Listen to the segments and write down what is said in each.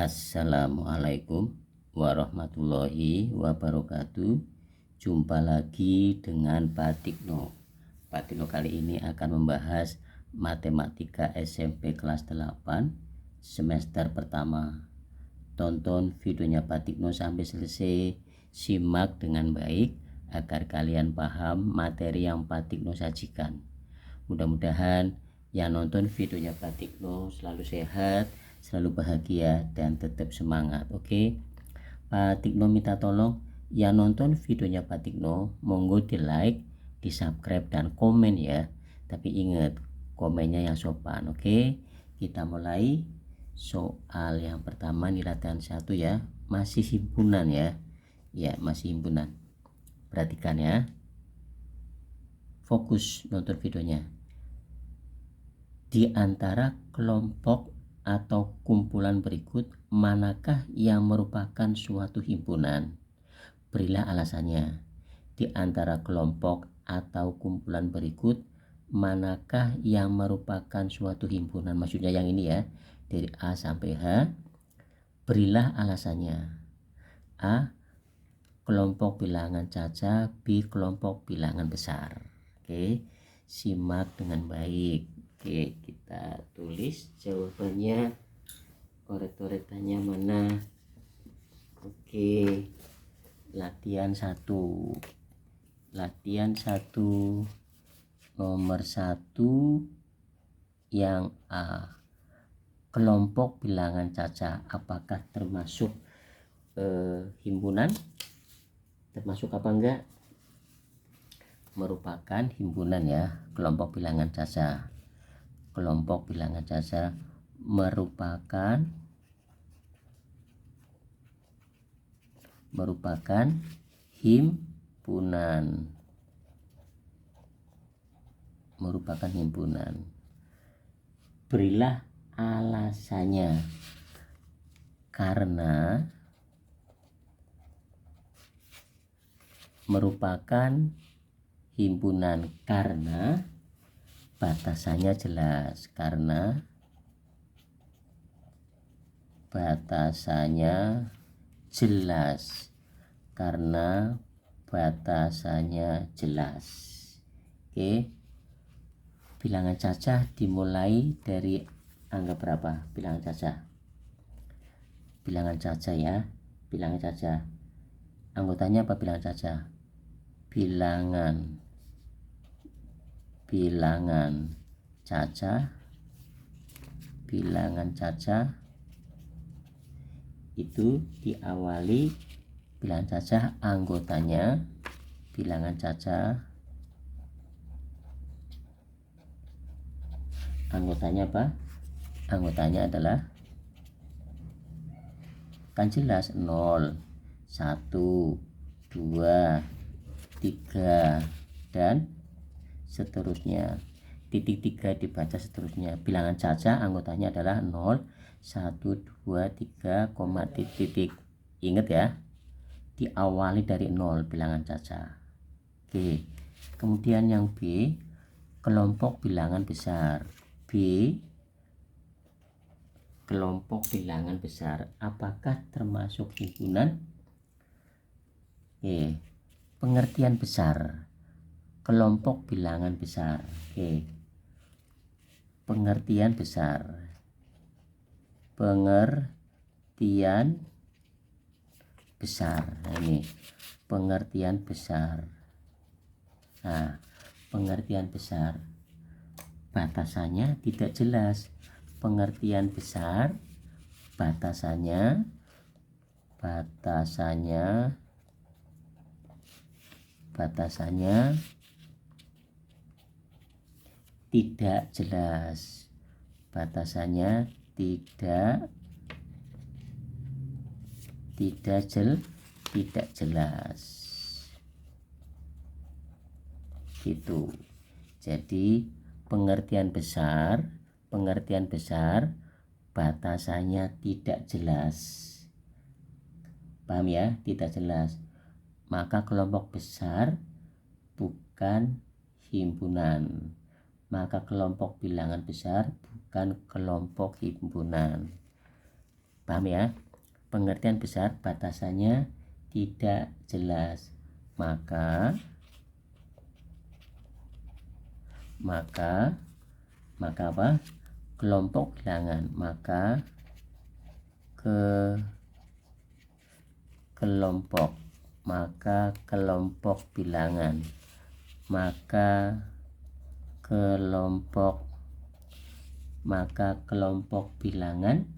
Assalamualaikum warahmatullahi wabarakatuh. Jumpa lagi dengan Pak Tikno. Pak Tikno kali ini akan membahas matematika SMP kelas 8 semester pertama. Tonton videonya Pak Tikno sampai selesai, simak dengan baik agar kalian paham materi yang Pak Tikno sajikan. Mudah-mudahan yang nonton videonya Pak Tikno selalu sehat, selalu bahagia, dan tetap semangat. Oke, Pak Tikno minta tolong yang nonton videonya Pak Tikno monggo di like, di subscribe, dan komen ya. Tapi ingat, komennya yang sopan. Oke, kita mulai soal yang pertama di latihan 1 ya. Masih himpunan ya. Ya, masih himpunan. Perhatikan ya. Fokus nonton videonya. Di antara kelompok atau kumpulan berikut, manakah yang merupakan suatu himpunan? Berilah alasannya. Di antara kelompok atau kumpulan berikut, manakah yang merupakan suatu himpunan? Maksudnya yang ini ya, dari A sampai H. Berilah alasannya. A, kelompok bilangan caca. B, kelompok bilangan besar. Oke, simak dengan baik. Oke, kita tulis jawabannya, coret-coretannya mana. Oke, latihan 1 nomor 1 yang A, kelompok bilangan caca apakah termasuk himpunan? Termasuk apa enggak? Merupakan himpunan ya, kelompok bilangan caca. Kelompok bilangan caca merupakan himpunan. Berilah alasannya. Karena merupakan himpunan, karena batasannya jelas. Karena batasannya jelas. Oke, bilangan cacah dimulai dari angka berapa? Bilangan cacah ya, bilangan cacah. Anggotanya apa bilangan cacah? Bilangan cacah itu diawali bilangan cacah anggotanya. Bilangan cacah anggotanya apa? Anggotanya adalah, kan jelas, 0, 1, 2, 3, dan seterusnya. Titik 3 dibaca seterusnya. Bilangan cacah anggotanya adalah 0, 1, 2, 3, titik. Ingat ya, diawali dari 0 bilangan cacah. Oke, kemudian yang B, kelompok bilangan besar. B, kelompok bilangan besar apakah termasuk himpunan? Oke, pengertian besar. Kelompok bilangan besar. Oke, pengertian besar. Nah, ini pengertian besar. Nah, pengertian besar batasannya tidak jelas. Pengertian besar batasannya tidak jelas. Batasannya tidak jelas. Gitu. Jadi pengertian besar batasannya tidak jelas. Paham ya? Tidak jelas. Maka kelompok besar bukan himpunan. Maka kelompok bilangan besar bukan kelompok himpunan. Paham ya? Pengertian besar, batasannya tidak jelas. Maka apa? Kelompok bilangan. Maka kelompok bilangan. Maka kelompok bilangan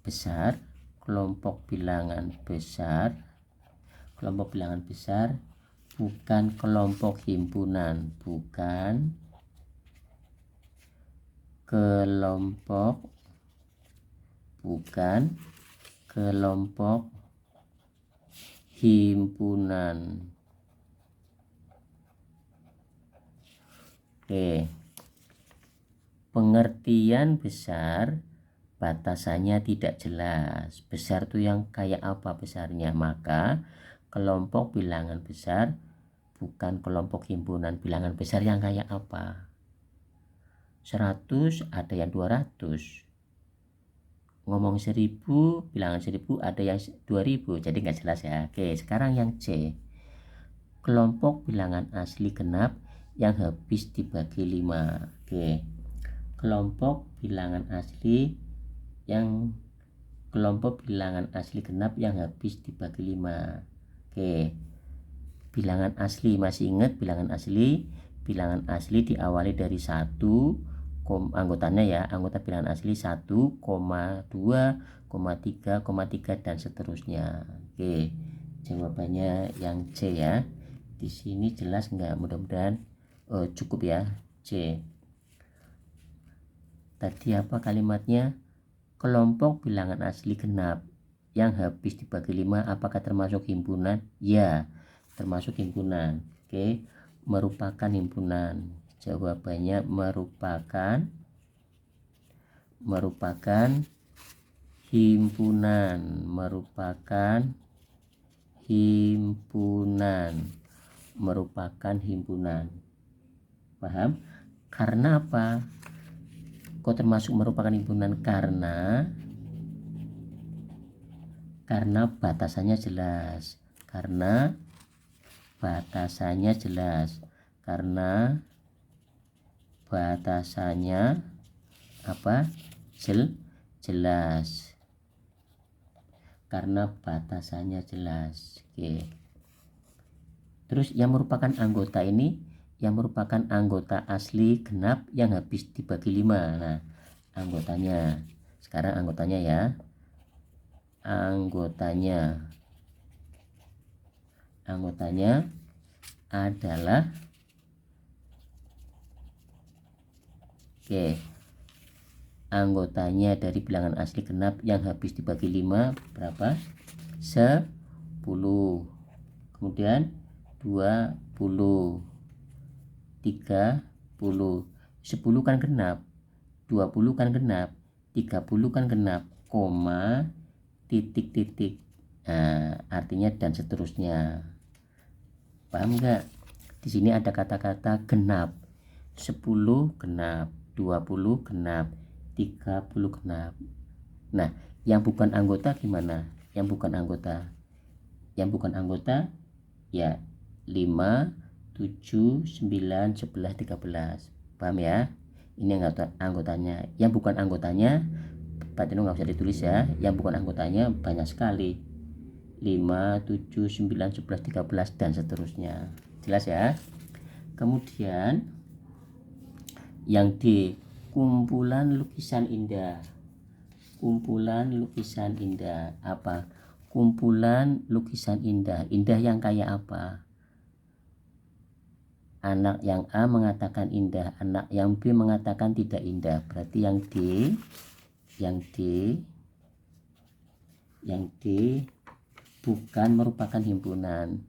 besar, kelompok bilangan besar bukan kelompok himpunan, bukan kelompok himpunan. Oke. Pengertian besar, batasannya tidak jelas. Besar tuh yang kayak apa besarnya? Maka kelompok bilangan besar bukan kelompok himpunan. Bilangan besar yang kayak apa? 100 ada yang 200. Ngomong 1000, bilangan 1000 ada yang 2000. Jadi nggak jelas ya. Oke, sekarang yang C. Kelompok bilangan asli genap yang habis dibagi 5. Oke. Kelompok bilangan asli genap yang habis dibagi 5. Oke. Bilangan asli, masih ingat bilangan asli? Bilangan asli diawali dari 1, anggotanya ya, anggota bilangan asli 1, 2, 3, dan seterusnya. Oke. Jawabannya yang C ya. Di sini jelas nggak? Mudah-mudahan cukup ya. C. Tadi apa kalimatnya? Kelompok bilangan asli genap yang habis dibagi 5 apakah termasuk himpunan? Ya, termasuk himpunan. Oke, merupakan himpunan. Jawabannya merupakan himpunan. Paham? Karena apa? Kok termasuk merupakan himpunan? Karena batasannya jelas. Karena batasannya apa? Jelas. Karena batasannya jelas. Oke. Terus yang merupakan anggota ini, yang merupakan anggota asli genap yang habis dibagi 5. Nah, anggotanya. Sekarang anggotanya ya. Anggotanya adalah anggotanya dari bilangan asli genap yang habis dibagi 5 berapa? 10. Kemudian 20, 30, 10 kan genap, 20 kan genap, 30 kan genap, koma, titik. Nah, artinya dan seterusnya. Paham nggak? Di sini ada kata-kata genap. 10 genap, 20 genap, 30 genap. Nah, yang bukan anggota gimana? Yang bukan anggota ya 5, 7, 9, 11, 13. Paham ya? Ini anggotanya. Yang bukan anggotanya, Pak Tino nggak usah ditulis ya. Yang bukan anggotanya banyak sekali. 5, 7, 9, 11, 13 dan seterusnya. Jelas ya? Kemudian yang D, kumpulan lukisan indah. Apa? Kumpulan lukisan indah. Indah yang kayak apa? Anak yang A mengatakan indah, anak yang B mengatakan tidak indah. Berarti yang D bukan merupakan himpunan.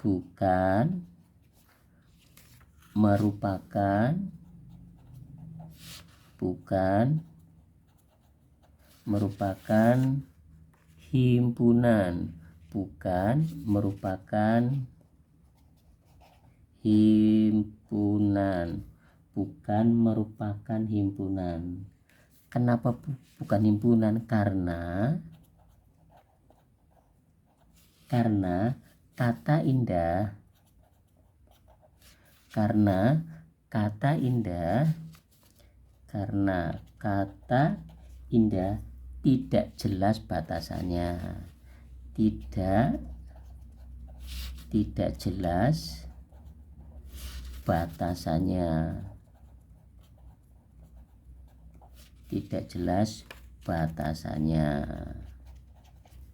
Bukan merupakan himpunan. Kenapa bukan himpunan? Karena kata indah karena kata indah tidak jelas batasannya, tidak jelas batasannya,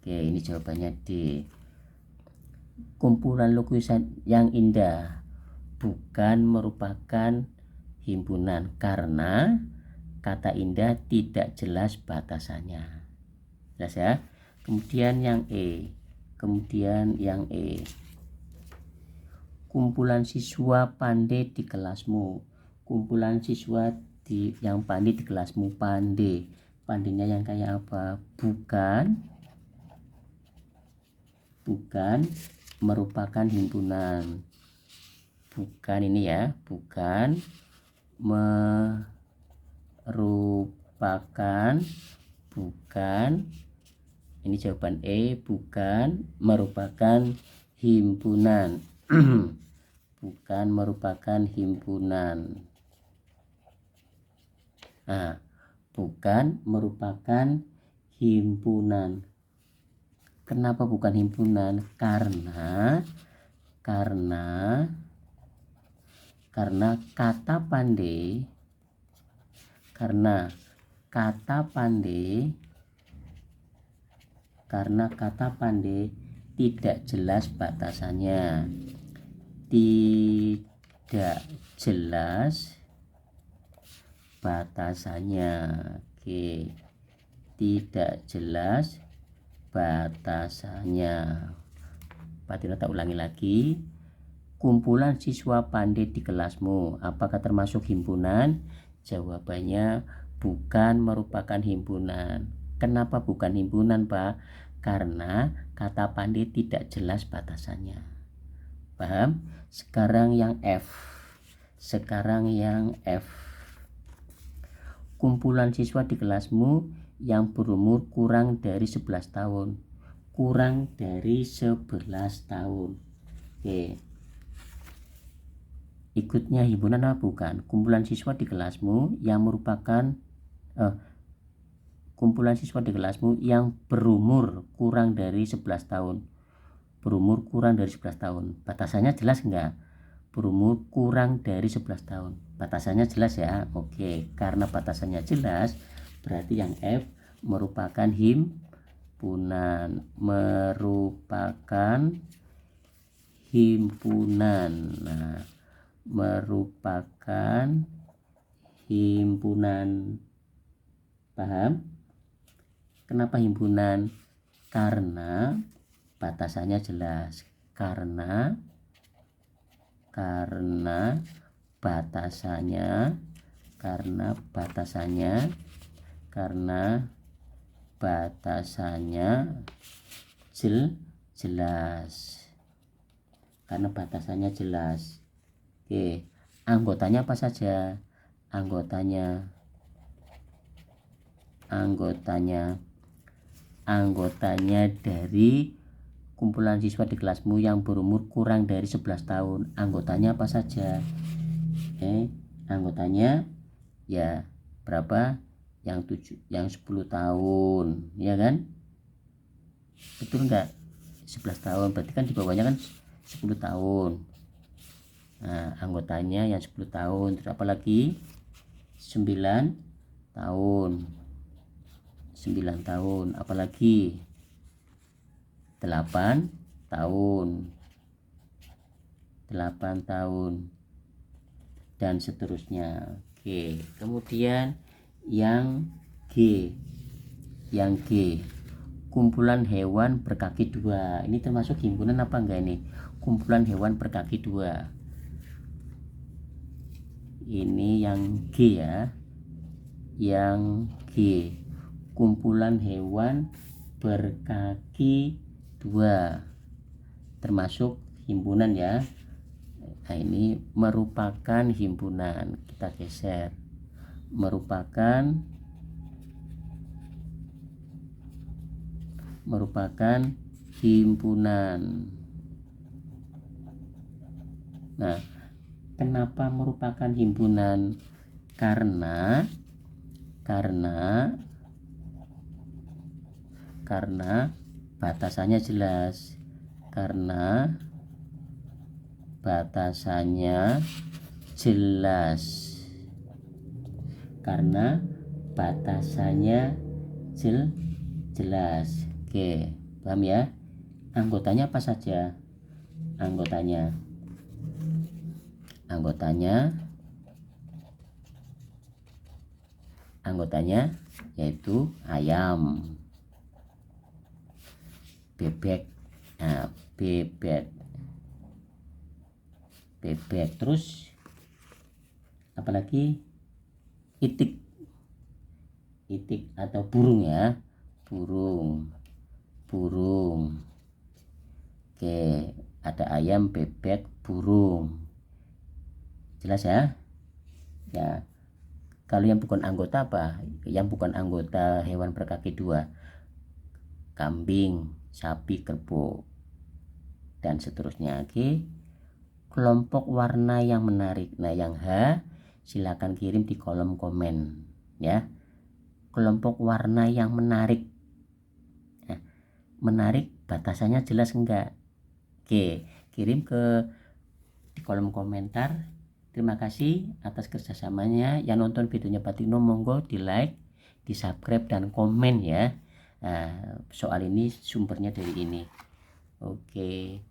Oke, ini jawabannya D. Kumpulan lukisan yang indah bukan merupakan himpunan karena kata indah tidak jelas batasannya. Jelas ya. Kemudian yang E. Kumpulan siswa pandai di kelasmu. Kumpulan siswa yang pandai di kelasmu. Pandainya yang kayak apa? Bukan merupakan himpunan. Bukan ini ya, bukan merupakan, ini jawaban E, bukan merupakan himpunan. Bukan merupakan himpunan. Nah, bukan merupakan himpunan. Kenapa bukan himpunan? Karena kata pandai tidak jelas batasannya. Oke, tidak jelas batasannya. Berarti kita ulangi lagi. Kumpulan siswa pandai di kelasmu, apakah termasuk himpunan? Jawabannya bukan merupakan himpunan. Kenapa bukan himpunan, Pak? Karena kata pandai tidak jelas batasannya. Paham? Sekarang yang F. Kumpulan siswa di kelasmu yang berumur kurang dari 11 tahun. Oke. Ikutnya himpunan apa bukan? Kumpulan siswa di kelasmu yang merupakan kumpulan siswa di kelasmu yang berumur kurang dari 11 tahun. Batasannya jelas enggak? Berumur kurang dari 11 tahun. Batasannya jelas ya. Oke, karena batasannya jelas, berarti yang F merupakan himpunan. Nah, merupakan himpunan. Paham? Kenapa himpunan? Karena batasannya jelas. Karena batasannya jelas. Oke, anggotanya apa saja? Anggotanya dari kumpulan siswa di kelasmu yang berumur kurang dari 11 tahun. Anggotanya apa saja? Anggotanya ya berapa? Yang 10 tahun, ya kan? Betul enggak? 11 tahun berarti kan di bawahnya kan 10 tahun. Nah, anggotanya yang 10 tahun. Terus apa lagi? 9 tahun. Apalagi 8 tahun dan seterusnya. Oke, kemudian yang G. Kumpulan hewan berkaki 2. Ini termasuk himpunan apa enggak ini? Kumpulan hewan berkaki 2. Ini yang G ya. Yang G. Kumpulan hewan berkaki 2 termasuk himpunan ya. Nah, ini merupakan himpunan. Kita geser. Merupakan merupakan himpunan. Nah, kenapa merupakan himpunan? Karena batasannya jelas. Karena batasannya jelas. Karena batasannya jelas. Oke, paham ya? Anggotanya apa saja? Anggotanya yaitu ayam, bebek, bebek, terus apalagi itik atau burung ya, burung. Oke, ada ayam, bebek, burung. Jelas ya? Ya. Kalau yang bukan anggota apa? Yang bukan anggota hewan berkaki dua, kambing, sapi, kerbau, dan seterusnya. Oke. Kelompok warna yang menarik. Nah, yang H silakan kirim di kolom komen ya. Kelompok warna yang menarik. Nah, menarik batasannya jelas enggak? Oke, kirim di kolom komentar. Terima kasih atas kerjasamanya. Yang nonton videonya Pak Tino, monggo di like, di subscribe, dan komen ya. Nah, soal ini sumbernya dari ini. Oke,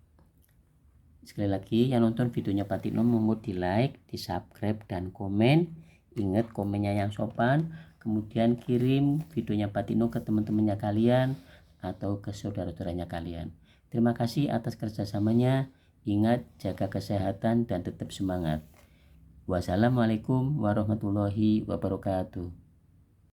sekali lagi yang nonton videonya Pak Tino, monggo di like, di subscribe, dan komen. Ingat komennya yang sopan. Kemudian kirim videonya Pak Tino ke teman-temannya kalian atau ke saudara-saudaranya kalian. Terima kasih atas kerjasamanya. Ingat, jaga kesehatan dan tetap semangat. Wassalamualaikum warahmatullahi wabarakatuh.